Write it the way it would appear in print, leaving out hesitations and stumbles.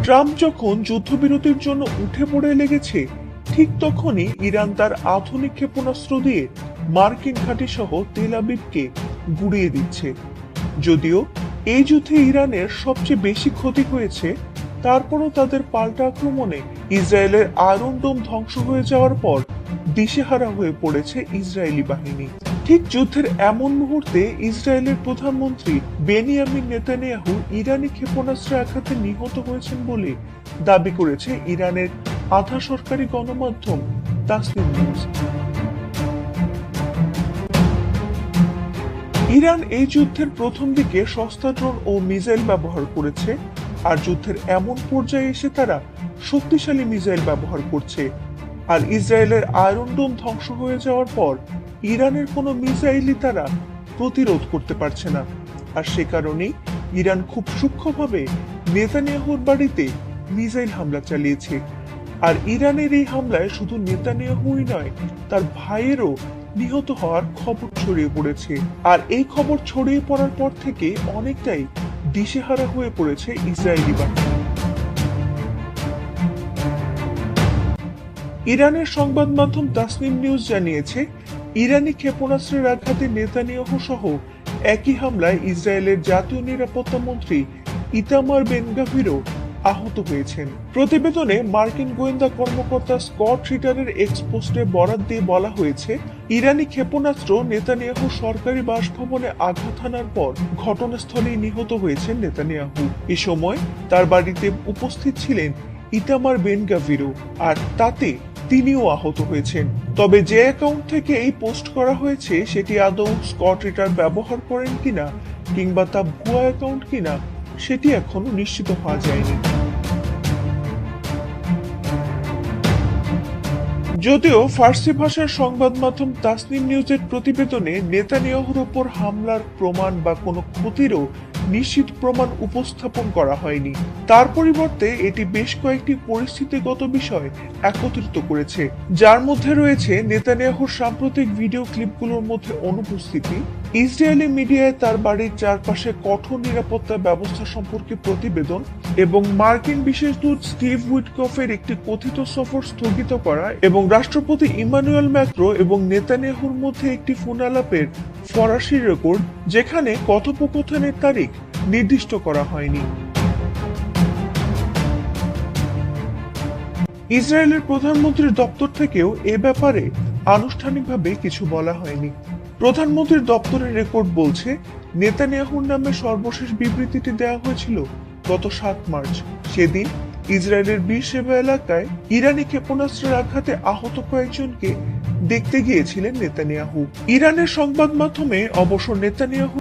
Trump যখন যুদ্ধবিরতির জন্য উঠে পড়ে লেগেছে, ঠিক তখনই ইরান তার আধুনিক ক্ষেপণাস্ত্র দিয়ে মার্কিন ঘাঁটি সহ তেল আবিবকে গুড়িয়ে দিচ্ছে। যদিও এই যুদ্ধে ইরানের সবচেয়ে বেশি ক্ষতি হয়েছে, তারপরও তাদের পাল্টা আক্রমণে ইসরায়েলের আয়রন ডোম ধ্বংস হয়ে যাওয়ার পর দিশেহারা হয়ে পড়েছে ইসরায়েলি বাহিনী। ঠিক যুদ্ধের এমন মুহূর্তে ইসরায়েলের প্রধানমন্ত্রী বেনিয়ামিন নেতানিয়াহু ইরানি ক্ষেপণাস্ত্রের আঘাতে নিহত হয়েছেন বলে দাবি করেছে ইরানের আধা সরকারি গণমাধ্যম তাসনিম নিউজ। ইরান এই যুদ্ধের প্রথম দিকে সস্তা ড্রোন ও মিসাইল ব্যবহার করেছে, আর যুদ্ধের এমন পর্যায়ে এসে তারা শক্তিশালী মিসাইল ব্যবহার করছে। আর ইসরায়েলের আয়রন ডোম ধ্বংস হয়ে যাওয়ার পর ইরানের কোনো মিসাইলই তারা প্রতিরোধ করতে পারছে না। আর সে কারণেই ইরান খুব সূক্ষ্মভাবে নেতানিয়াহুর বাড়িতে মিসাইল হামলা চালিয়েছে। আর ইরানের এই হামলায় শুধু নেতানিয়াহুই নয়, তার ভাইয়েরও নিহত হওয়ার খবর ছড়িয়ে পড়েছে। আর এই খবর ছড়িয়ে পড়ার পর থেকে অনেকটাই দিশেহারা হয়ে পড়েছে ইসরায়েলি বাহিনী। ইরানের সংবাদ মাধ্যম তাসনিম নিউজ জানিয়েছে, ইরানি ক্ষেপণাস্ত্রের আঘাতে নেতানিয়াহু সহ একই হামলায় ইসরায়েলের জাতীয় নিরাপত্তা মন্ত্রী ইতামার বেন গাভিরও আহত হয়েছেন। প্রতিবেদনে মার্কিন গোয়েন্দা কর্মকর্তা স্কট রিটারের এক্স পোস্টে বরাত দিয়ে বলা হয়েছে, ইরানি ক্ষেপণাস্ত্র নেতানিয়াহু সরকারি বাসভবনে আঘাত হানার পর ঘটনাস্থলেই নিহত হয়েছেন নেতানিয়াহু। এ সময় তার বাড়িতে উপস্থিত ছিলেন ইতামার বেন গাভিরও, আর তাতে তিনিও আহত হয়েছেন। তবে যে অ্যাকাউন্ট থেকে এই পোস্ট করা হয়েছে সেটি আদৌ স্কট রিটার ব্যবহার করেন কিনা কিংবা তা ভুয়া অ্যাকাউন্ট কিনা সেটি এখনো নিশ্চিত হওয়া যায়নি। যদিও ফার্সি ভাষার সংবাদ মাধ্যম তাসনিম নিউজের প্রতিবেদনে নেতানিয়াহুর ওপর হামলার প্রমাণ বা কোনো ক্ষতিরও নিশ্চিত প্রমাণ উপস্থাপন করা হয়নি, তার পরিবর্তে এটি বেশ কয়েকটি পরিস্থিতিগত বিষয় একত্রিত করেছে, যার মধ্যে রয়েছে নেতানিয়াহুর সাম্প্রতিক ভিডিও ক্লিপগুলোর মধ্যে অনুপস্থিতি, ইসরায়েলি মিডিয়ায় তার বাড়ির চারপাশে কঠোর নিরাপত্তা ব্যবস্থা সম্পর্কে প্রতিবেদন, এবং মার্কিন বিশেষ দূত স্টিভ উইটকফের একটি কথিত সফর স্থগিত করা, এবং রাষ্ট্রপতি ইমানুয়েল ম্যাক্রো এবং নেতানিয়াহুর মধ্যে একটি ফোন আলাপের ফরাসি রেকর্ড, যেখানে কথোপকথনের তারিখ নির্দিষ্ট করা হয়নি। ইসরায়েলের প্রধানমন্ত্রীর দপ্তর থেকেও এ ব্যাপারে আনুষ্ঠানিকভাবে কিছু বলা হয়নি। প্রধানমন্ত্রীর দপ্তরের রেকর্ড বলছে, নেতানিয়াহুর নামে সর্বশেষ বিবৃতিটি দেওয়া হয়েছিল গত 7 মার্চ। সেদিন ইসরায়েলের বীরশেবা এলাকায় ইরানি ক্ষেপণাস্ত্রের আঘাতে আহত কয়েকজনকে দেখতে গিয়েছিলেন নেতানিয়াহু। ইরানের সংবাদ মাধ্যমে অবশ্য নেতানিয়াহু